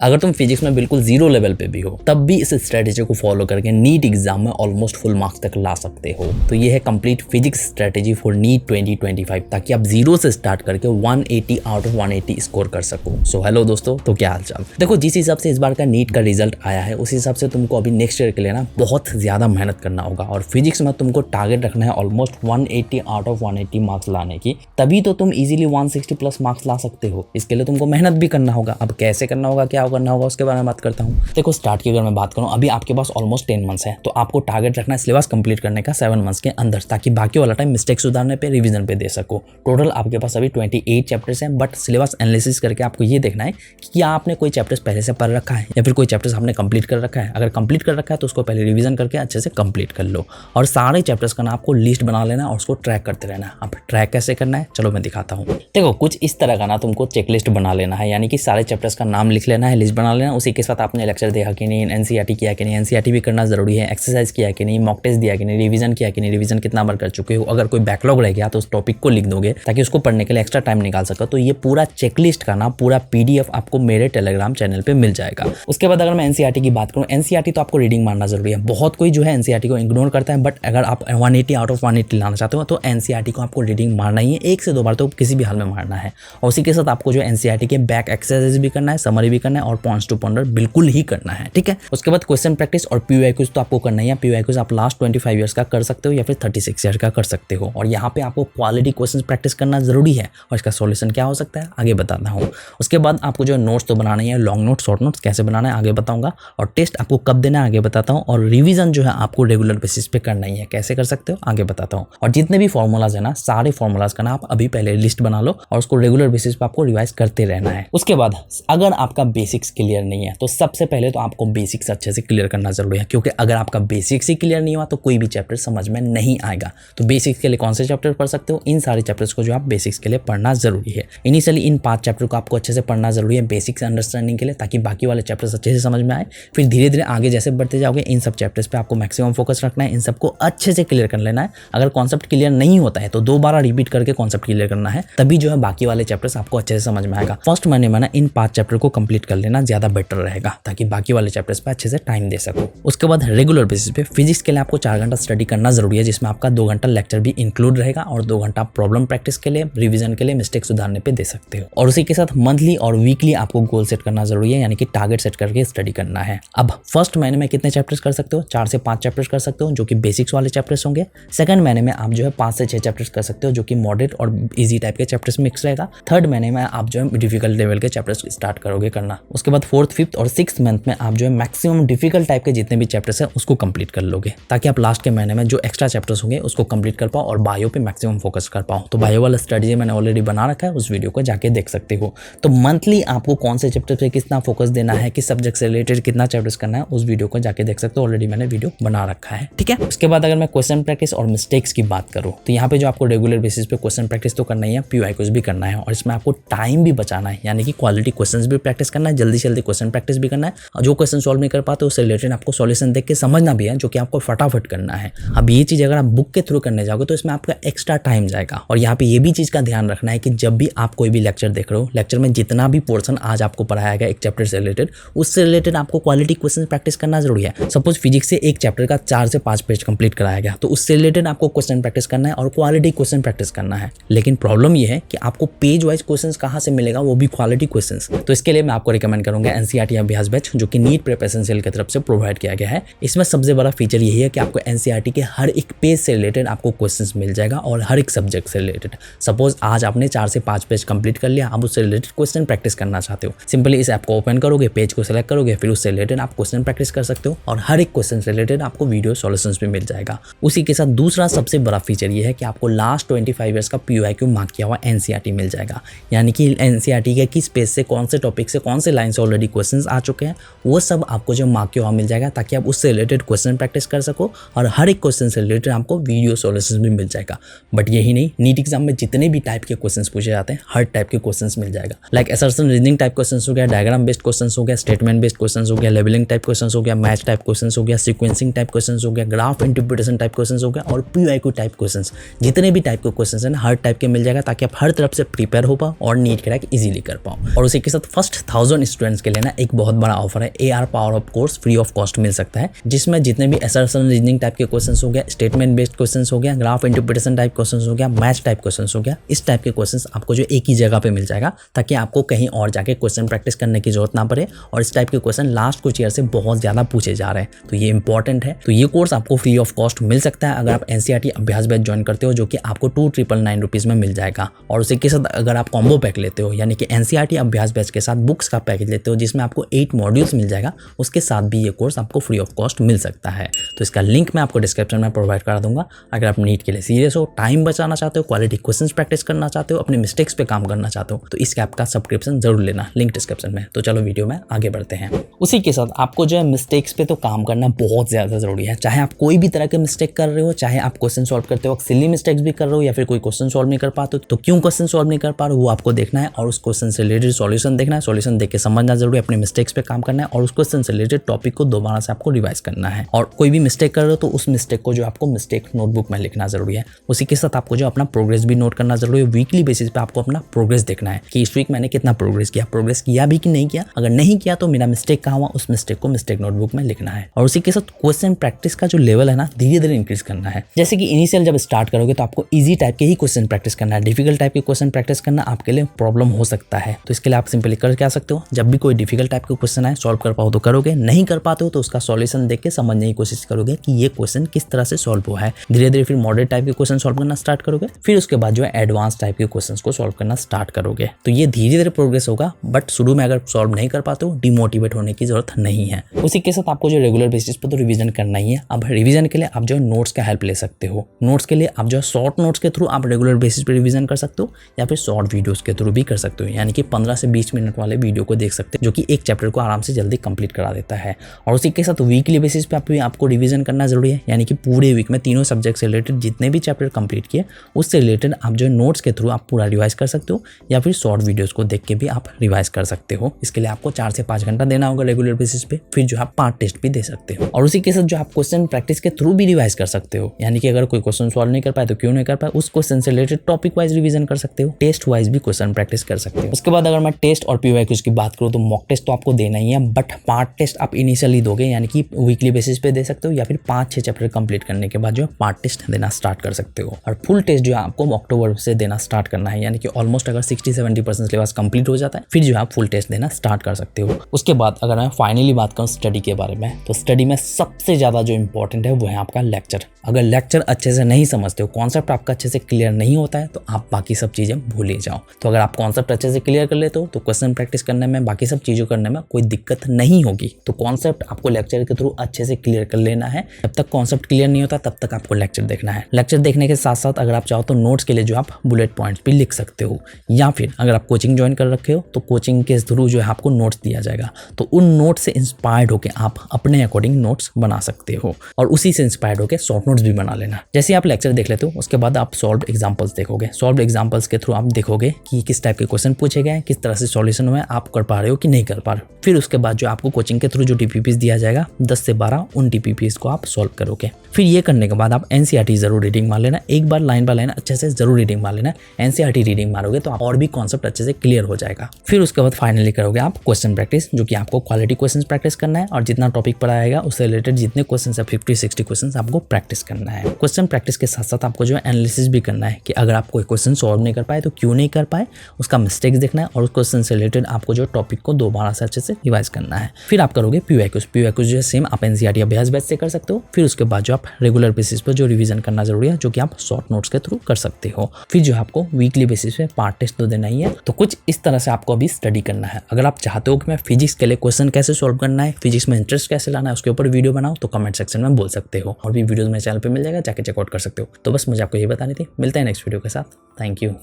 अगर तुम फिजिक्स में बिल्कुल जीरो लेवल पे भी हो तब भी इस स्ट्रेटेजी को फॉलो करके नीट एग्जाम में ऑलमोस्ट फुल मार्क्स तक ला सकते हो। तो ये है complete physics strategy for NEET 2025, ताकि आप जीरो से स्टार्ट करके 180 आउट ऑफ 180 स्कोर कर सको। सो हेलो दोस्तों, तो क्या हाल चाल। देखो, जिस हिसाब से इस बार का नीट का रिजल्ट आया है उस हिसाब से तुमको अभी नेक्स्ट ईयर के लिए ना बहुत ज्यादा मेहनत करना होगा, और फिजिक्स में तुमको टारगेट रखना है ऑलमोस्ट 180 आउट ऑफ 180 मार्क्स लाने की, तभी तो तुम इजीली 160 प्लस मार्क्स ला सकते हो। इसके लिए तुमको मेहनत भी करना होगा। अब कैसे करना होगा, क्या करना होगा, उसके बारे में बात करता हूँ। देखो, स्टार्ट की अगर मैं बात करूँ, अभी आपके पास ऑलमोस्ट 10 मंथ्स है, तो आपको टारगेट रखना है सिलेबस कंप्लीट करने का 7 मंथ्स के अंदर, ताकि बाकी वाला टाइम मिस्टेक सुधारने पे, रिवीजन पे दे सको। टोटल आपके पास अभी 28 चैप्टर्स हैं, बट सिलेबस एनालिसिस करके आपको ये देखना है कि क्या आपने कोई चैप्टर्स पहले से पढ़ रखा है या फिर कोई चैप्टर्स आपने कंप्लीट कर रखा है। अगर कंप्लीट कर रखा है तो उसको पहले रिवीजन करके अच्छे से कंप्लीट कर लो, और सारे चैप्टर्स का ना आपको लिस्ट बना लेना और उसको ट्रैक करते रहना है। अब ट्रैक कैसे करना है, चलो मैं दिखाता हूँ। देखो, कुछ इस तरह का ना तुमको चेकलिस्ट बना लेना है, यानी कि सारे चैप्टर्स का नाम लिख लेना है, लिस्ट बना लेना। उसी के साथ आपने लेक्चर देखा कि नहीं, एनसीईआरटी किया कि नहीं, एनसीईआरटी भी करना जरूरी है, एक्सरसाइज किया कि नहीं, मॉक टेस्ट दिया कि नहीं, रिवीजन किया कि नहीं, रिवीजन कितना बार कर चुके हो। अगर कोई बैकलॉग रह गया तो उस टॉपिक को लिख दोगे ताकि उसको पढ़ने के लिए एक्स्ट्रा टाइम निकाल सको। तो ये पूरा चेकलिस्ट का ना पूरा पीडीएफ आपको मेरे टेलीग्राम चैनल पे मिल जाएगा। उसके बाद अगर मैं एनसीईआरटी की बात करूँ, एनसीईआरटी तो आपको रीडिंग मारना जरूरी है। बहुत कोई जो है एनसीईआरटी को इग्नोर करता है, बट अगर आप 180 आउट ऑफ 180 लाना चाहते हो तो एनसीईआरटी को आपको रीडिंग मारना ही है, 1 से 2 बार तो किसी भी हाल में मारना है। और उसी के साथ आपको जो एनसीईआरटी के बैक एक्सरसाइज भी करना है, समरी भी करना है, और पॉइंट्स टू पॉइंटर बिल्कुल ही करना है, ठीक है। उसके बाद क्वेश्चन प्रैक्टिस और पीवाईक्यूज तो आपको करना ही है। पीवाईक्यूज आप लास्ट 25 ईयर्स का कर सकते हो या फिर 36 ईयर्स का कर सकते हो, और यहाँ पे आपको क्वालिटी क्वेश्चन प्रैक्टिस करना जरूरी है। और इसका सॉल्यूशन क्या हो सकता है आगे बताता हूँ। उसके बाद आपको जो नोट्स तो बनाना ही है, लॉन्ग नोट्स, शॉर्ट नोट्स कैसे बनाना है आगे बताऊंगा, और टेस्ट आपको कब देना है आगे बताता हूँ, और रिवीजन जो है आपको रेगुलर बेसिस पे करना ही है। कैसे कर सकते हो आगे बताता हूँ। और जितने भी फॉर्मूलाज है ना, सारे फॉर्मूलाज का ना आप अभी पहले लिस्ट बना लो और उसको रेगुलर बेसिस पे आपको रिवाइज करते रहना है। उसके बाद अगर आपका बेसिक्स क्लियर नहीं है तो सबसे पहले तो आपको बेसिक्स अच्छे से क्लियर करना जरूरी है, क्योंकि अगर आपका बेसिक्स ही क्लियर नहीं हुआ तो कोई भी चैप्टर समझ में नहीं आएगा। तो बेसिक्स के लिए कौन से चैप्टर पढ़ सकते हो, इन सारे चैप्टर्स को जो आप बेसिक्स के लिए पढ़ना जरूरी है। इनिशियली इन 5 चैप्टर को आपको अच्छे से पढ़ना जरूरी है बेसिक्स अंडरस्टैंडिंग के लिए, ताकि बाकी वाले चैप्टर्स अच्छे से समझ में आए। फिर धीरे धीरे आगे जैसे बढ़ते जाओगे इन सब चैप्टर्स पे आपको मैक्सिमम फोकस रखना है, इन सबको अच्छे से क्लियर कर लेना है। अगर कॉन्सेप्ट क्लियर नहीं होता है तो 2 बार रिपीट करके कॉन्सेप्ट क्लियर करना है, तभी जो है बाकी वाले चैप्टर्स आपको अच्छे से समझ में आएगा। फर्स्ट महीने में ना इन 5 चैप्टर को कंप्लीट कर लेना ज्यादा बेटर रहेगा, ताकि बाकी वाले चैप्टर्स पे अच्छे से टाइम दे सको। उसके बाद रेगुलर बेसिस पे फिजिक्स के लिए आपको 4 घंटा स्टडी करना जरूरी है, जिसमें आपका 2 घंटा लेक्चर भी इंक्लूड रहेगा और 2 घंटा प्रॉब्लम प्रैक्टिस के लिए, रिवीजन के लिए, मिस्टेक सुधारने पे दे सकते हो। और उसी के साथ मंथली और वीकली आपको गोल सेट करना जरूरी है, यानी कि टारगेट सेट करके स्टडी करना है। अब फर्स्ट महीने में कितने चैप्टर्स कर सकते हो, 4 से 5 चैप्टर्स कर सकते हो जो कि बेसिक्स वाले चैप्टर्स होंगे। सेकंड महीने में आप जो है 5 से 6 चैप्टर्स कर सकते हो जो कि मॉडरेट और इजी टाइप के चैप्टर्स मिक्स रहेगा। थर्ड महीने में आप जो है डिफिकल्ट लेवल के चैप्टर्स स्टार्ट करोगे करना। उसके बाद फोर्थ, फिफ्थ और सिक्स्थ मंथ में आप जो है मैक्सिमम डिफिकल्ट टाइप के जितने भी चैप्टर्स हैं उसको कंप्लीट कर लोगे, ताकि आप लास्ट के महीने में जो एक्स्ट्रा चैप्टर्स होंगे उसको कंप्लीट कर पाओ और बायो पे मैक्सिमम फोकस कर पाओ। तो बायो वाला स्ट्रेटजी मैंने ऑलरेडी बना रखा है, उस वीडियो को जाके देख सकते हो। तो मंथली आपको कौन से चैप्टर पे कितना फोकस देना है, किस सब्जेक्ट से रिलेटेड कितना चैप्टर्स करना है, उस वीडियो को जाके देख सकते हो। ऑलरेडी मैंने वीडियो बना रखा है, ठीक है। उसके बाद अगर मैं क्वेश्चन प्रैक्टिस और मिस्टेक्स की बात करूं तो यहाँ पे जो आपको रेगुलर बेसिस पे क्वेश्चन प्रैक्टिस तो करना ही है, पीवाईक्यूज भी करना है, और इसमें आपको टाइम भी बचाना है, यानी कि क्वालिटी क्वेश्चंस भी प्रैक्टिस करना है, जल्दी से जल्दी क्वेश्चन प्रैक्टिस भी करना है। और जो क्वेश्चन सॉल्व नहीं कर पाते उससे रिलेटेड आपको सॉल्यूशन देख के समझना भी है, जो कि आपको फटाफट करना है। अब ये चीज अगर आप बुक के थ्रू करने जाओगे तो इसमें आपका एक्स्ट्रा टाइम जाएगा। और यहाँ पे ये भी चीज का ध्यान रखना है कि जब भी आप कोई भी लेक्चर देख रहे हो, लेक्चर में जितना भी पोर्शन आज आपको पढ़ाया गया एक चैप्टर से रिलेटेड, उससे रिलेटेड आपको क्वालिटी क्वेश्चन प्रैक्टिस करना जरूरी है। सपोज फिजिक्स से एक चैप्टर का 4 से 5 पेज कंप्लीट कराया गया, तो उससे रिलेटेड आपको क्वेश्चन प्रैक्टिस करना है और क्वालिटी क्वेश्चन प्रैक्टिस करना है। लेकिन प्रॉब्लम ये है कि आपको पेज वाइज क्वेश्चंस कहाँ से मिलेगा, वो भी क्वालिटी क्वेश्चंस। तो इसके लिए मैं आपको रिकमेंड करूंगा एनसीईआरटी अभ्यास बैच, जो कि नीट प्रिपरेशन सेल की तरफ से प्रोवाइड किया गया है। इसमें सबसे बड़ा फीचर यही है कि आपको एनसीईआरटी के हर एक पेज से रिलेटेड आपको क्वेश्चंस मिल जाएगा, और हर एक सब्जेक्ट से रिलेटेड। सपोज आज आपने 4 से 5 पेज कंप्लीट कर लिया, आप उससे रिलेटेड क्वेश्चन प्रैक्टिस करना चाहते हो, सिंपली इस ऐप को ओपन करोगे, पेज को सिलेक्ट करोगे, फिर उससे रिलेटेड आप क्वेश्चन प्रैक्टिस कर सकते हो, और हर एक क्वेश्चन से रिलेटेड आपको वीडियो सॉल्यूशंस भी मिल जाएगा। उसी के साथ दूसरा सबसे बड़ा फीचर ये है कि आपको लास्ट 25 ईयर्स का पीवाईक्यू मार्क किया हुआ एनसीईआरटी मिल जाएगा, यानी कि एनसीईआरटी के किस पेज से, कौन से टॉपिक से, कौन से लाइन से ऑलरेडी क्वेश्चंस आ चुके हैं, वो सब आपको जो मार्क किया हुआ मिल जाएगा, ताकि आप उससे रिलेटेड क्वेश्चन प्रैक्टिस कर सको, और हर एक क्वेश्चन से रिलेटेड आपको वीडियो सॉल्यूशंस भी मिल जाएगा। बट यही नहीं, नीट एग्जाम में जितने भी टाइप के क्वेश्चंस पूछे जाते हैं हर टाइप के क्वेश्चंस मिल जाएगा। Like assertion reasoning type questions हो गया, डायग्राम बेस्ड क्वेश्चंस हो गया, स्टेटमेंट बेस्ड क्वेश्चंस हो गया, लेबलिंग टाइप क्वेश्चंस हो गया, मैच टाइप क्वेश्चंस हो गया, सीक्वेंसिंग टाइप क्वेश्चंस हो गया, ग्राफ इंटरप्रिटेशन टाइप क्वेश्चंस हो गया, और पीवाईक्यू टाइप क्वेश्चंस। जितने भी टाइप के क्वेश्चंस हैं हर टाइप के मिल जाएगा, ताकि आप हर तरफ से प्रिपेयर हो पाओ और नीट क्रैक इजीली कर पाओ। और उसी के साथ फर्स्ट 1000 स्टूडेंट्स के लिए ना एक बहुत बड़ा ऑफर है। AR power of course free of cost मिल सकता है, जिसमें जितने भी असर्शन रीजनिंग टाइप के क्वेश्चंस हो गया, स्टेटमेंट बेस्ड क्वेश्चंस हो गया, ग्राफ इंटरप्रिटेशन टाइप क्वेश्चंस हो गया, मैथ्स टाइप क्वेश्चंस हो गया, इस टाइप के क्वेश्चंस आपको जो एक ही जगह पे मिल जाएगा, ताकि आपको कहीं और जाके क्वेश्चन प्रैक्टिस करने की जरूरत ना पड़े। और इस टाइप के क्वेश्चन लास्ट कुछ ईयर से बहुत ज्यादा पूछे जा रहे हैं, तो ये इंपॉर्टेंट है। तो ये कोर्स आपको फ्री ऑफ कॉस्ट मिल सकता है अगर आप NCERT अभ्यास बैच ज्वाइन करते हो, जो कि आपको 2999 रुपीज में मिल जाएगा। और उसी के साथ अगर आप कॉम्बो पैक लेते हो, यानी कि NCERT अभ्यास बैच के साथ बुक्स का पैकेज लेते हो, जिसमें आपको 8 मॉड्यूल्स मिल जाएगा, उसके साथ भी ये कोर्स आपको फ्री ऑफ कॉस्ट मिल सकता है। तो इसका लिंक मैं आपको डिस्क्रिप्शन में प्रोवाइड करा दूंगा। अगर आप नीट के लिए सीरियस हो, टाइम बचाना चाहते हो, क्वालिटी क्वेश्चंस प्रैक्टिस करना चाहते हो, अपने मिस्टेक्स पे काम करना चाहते हो, तो इस ऐप का सब्सक्रिप्शन जरूर लेना, लिंक डिस्क्रिप्शन में। तो चलो वीडियो में आगे बढ़ते हैं। उसी के साथ आपको जो है मिस्टेक्स पे तो काम करना बहुत ज्यादा जरूरी है। चाहे आप कोई भी तरह के मिस्टेक कर रहे हो, चाहे आप क्वेश्चन सॉल्व करते हो सिली मिस्टेक्स भी कर रहे हो, या फिर कोई क्वेश्चन सॉल्व नहीं कर पाते तो क्यों क्वेश्चन सॉल्व नहीं कर पा रहे हो वो आपको देखना है, और उस क्वेश्चन से रिलेटेड सॉल्यूशन देखना है। सॉल्यूशन देख के समझना जरूरी है, अपने मिस्टेक्स पे काम करना है, और उस क्वेश्चन से रिलेटेड टॉपिक को दोबारा से आपको रिवाइज करना है। और कोई भी मिस्टेक कर रहे हो तो उस मिस्टेक को जो आपको मिस्टेक नोटबुक में लिखना जरूरी है। उसी के साथ आपको जो अपना प्रोग्रेस भी नोट करना जरूरी है। वीकली बेसिस पे आपको अपना प्रोग्रेस देखना है कि इस वीक मैंने कितना प्रोग्रेस किया भी कि नहीं किया। अगर नहीं किया तो मेरा मिस्टेक कहाँ हुआ, उस मिस्टेक को मिस्टेक नोटबुक में लिखना है। और उसी के साथ क्वेश्चन प्रैक्टिस का जो लेवल है ना, धीरे धीरे इंक्रीज करना है। जैसे कि इनिशियल जब स्टार्ट करोगे तो आपको इजी टाइप के ही क्वेश्चन प्रैक्टिस करना है। डिफिकल्ट टाइप के क्वेश्चन प्रैक्टिस करना आपके लिए प्रॉब्लम हो सकता है। तो इसके लिए आप सिंपली कर क्या सकते हो, जब भी कोई डिफिकल्ट टाइप के क्वेश्चन आए, सॉल्व कर पाओ तो करोगे, नहीं कर पाते हो तो उसका सॉल्यूशन देख के समझने की कोशिश करोगे कि ये क्वेश्चन किस तरह से सॉल्व हुआ है। धीरे धीरे फिर मॉडरेट टाइप के क्वेश्चन सॉल्व करना स्टार्ट करोगे, फिर उसके बाद जो है एडवांस टाइप के क्वेश्चंस को सॉल्व करना स्टार्ट करोगे। तो ये धीरे धीरे प्रोग्रेस होगा, बट शुरू में अगर सॉल्व नहीं कर पाते हो डिमोटिवेट होने की जरूरत नहीं है। उसी के साथ आपको जो रेगुलर बेसिस पर तो रिवीजन करना ही है। अब रिवीजन के लिए आप जो नोट्स का हेल्प ले सकते हो। नोट्स के लिए आप जो शॉर्ट नोट्स के थ्रू आप रेगुलर बेसिस पे रिवीजन कर सकते हो, या फिर शॉर्ट वीडियोस के थ्रू भी कर सकते हो, यानी कि 15 से 20 मिनट वाले वीडियो को देख सकते हो, जो कि एक चैप्टर को आराम से जल्दी कंप्लीट करा देता है। और उसी के साथ वीकली बेसिस पे आपको रिवीजन करना जरूरी है, यानी कि पूरे वीक में तीनों सब्जेक्ट से रिलेटेड जितने भी चैप्टर कंप्लीट किए उससे रिलेटेड आप जो नोट्स के थ्रू आप पूरा रिवाइज कर सकते हो, या फिर शॉर्ट वीडियोस को देख के भी आप रिवाइज कर सकते हो। इसके लिए आपको 4 से 5 घंटा देना होगा रेगुलर बेसिस पे। फिर जो आप पार्ट टेस्ट भी दे सकते हो। और उसी के साथ जो आप क्वेश्चन प्रैक्टिस के थ्रू भी रिवाइज कर सकते हो, यानी कि अगर कोई क्वेश्चन सॉल्व नहीं कर पाए तो क्यों नहीं कर पाए, उस क्वेश्चन से रिलेटेड टॉपिक वाइज रिवीजन कर सकते हो, टेस्ट वाइज भी क्वेश्चन प्रैक्टिस कर सकते हो। उसके बाद अगर मैं टेस्ट और PYQs की बात करूँ तो मॉक टेस्ट तो आपको देना ही है, बट पार्ट टेस्ट आप इनिशियली दोगे, यानी कि वीकली बेसिस पे दे सकते हो, या फिर 5-6 चैप्टर कंप्लीट करने के बाद जो है पार्ट टेस्ट देना स्टार्ट कर सकते हो। और फुल टेस्ट जो है आपको अक्टूबर से देना स्टार्ट करना है, यानी कि ऑलमोस्ट अगर 60-70% सिलेबस कंप्लीट हो जाता है फिर जो है आप फुल टेस्ट देना स्टार्ट कर सकते हो। उसके बाद अगर मैं फाइनली बात करूँ स्टडी के बारे में, तो स्टडी में सबसे ज़्यादा जो इंपॉर्टेंट है वो है आपका लेक्चर। अगर लेक्चर अच्छे से नहीं समझते हो, कॉन्सेप्ट आपका अच्छे से क्लियर नहीं होता है, तो आप बाकी सब चीज़ें भूल ही जाओ। तो अगर आप कॉन्सेप्ट अच्छे से क्लियर कर लेते हो तो क्वेश्चन प्रैक्टिस करने में, बाकी सब चीज़ों करने में कोई दिक्कत नहीं होगी। तो कॉन्सेप्ट आपको लेक्चर के थ्रू अच्छे से क्लियर कर लेना है। जब तक कॉन्सेप्ट क्लियर नहीं होता तब तक आपको लेक्चर देखना है। लेक्चर देखने के साथ साथ अगर आप चाहो तो नोट्स के लिए जो आप बुलेट पॉइंट्स भी लिख सकते हो, या फिर अगर आप कोचिंग ज्वाइन कर रखे हो तो कोचिंग के थ्रू जो है आपको नोट्स दिया जाएगा, तो उन नोट्स से इंस्पायर्ड होकर आप अपने अकॉर्डिंग नोट्स बना सकते हो, और उसी से इंस्पायर्ड होकर शॉर्ट नोट्स भी बना लेना। जैसे आप लेक्चर देख लेते हो उसके बाद आप सॉल्व एग्जांपल्स देखोगे। सॉल्व एग्जांपल्स के थ्रू आप देखोगे कि किस टाइप के क्वेश्चन पूछे गए, किस तरह से सॉल्यूशन हुआ है, आप कर पा रहे हो कि नहीं कर पा रहे हो। फिर उसके बाद जो आपको कोचिंग के थ्रू जो TPPs दिया जाएगा 10 से 12 उन TPPs को आप सॉल्व करोगे। फिर ये करने के बाद आप NCERT जरूर रीडिंग मार लेना, एक बार लाइन बाय लाइन अच्छे से जरूर रीडिंग मार लेना। NCERT रीडिंग मारोगे तो आप और भी कॉन्सेप्ट अच्छे से क्लियर हो जाएगा। फिर उसके बाद फाइनली करोगे आप क्वेश्चन प्रैक्टिस, जो कि आपको क्वालिटी क्वेश्चन प्रैक्टिस करना है, और जितना टॉपिक पढ़ाएगा उससे रिलेटेड जितने क्वेश्चन है 50-60 क्वेश्चन आपको प्रैक्टिस करना है। क्वेश्चन प्रैक्टिस के साथ साथ आपको जो है एनालिसिस भी करना है कि अगर आप कोई क्वेश्चन सॉल्व नहीं कर पाए तो क्यों नहीं कर पाए, उसका मिस्टेक्स देखना है, और उस क्वेश्चन से रिलेटेड आपको जो टॉपिक को दोबारा से अच्छे से रिवाइज करना है। फिर आप करोगे PYQs जो है सेम आप NCERT अभ्यास बैच से कर सकते हो। फिर उसके बाद जो आप रेगुलर बेसिस पर जो रिवीजन करना जरूरी है, जो कि आप शॉर्ट नोट्स के थ्रू कर सकते हो। फिर जो आपको वीकली बेसिस पे पार्ट टेस्ट तो देना ही है। तो कुछ इस तरह से आपको अभी स्टडी करना है। अगर आप चाहते हो कि मैं फिजिक्स के लिए क्वेश्चन कैसे सॉल्व करना है, फिजिक्स में इंटरेस्ट कैसे लाना है, उसके ऊपर वीडियो बनाओ, तो कमेंट सेक्शन में बोल सकते हो, और भी वीडियोस मेरे चैनल पे मिल जाएगा, जाके चेकआउट कर सकते हो। तो बस मुझे आपको ये बतानी थी। मिलते हैं नेक्स्ट वीडियो के साथ। Thank you.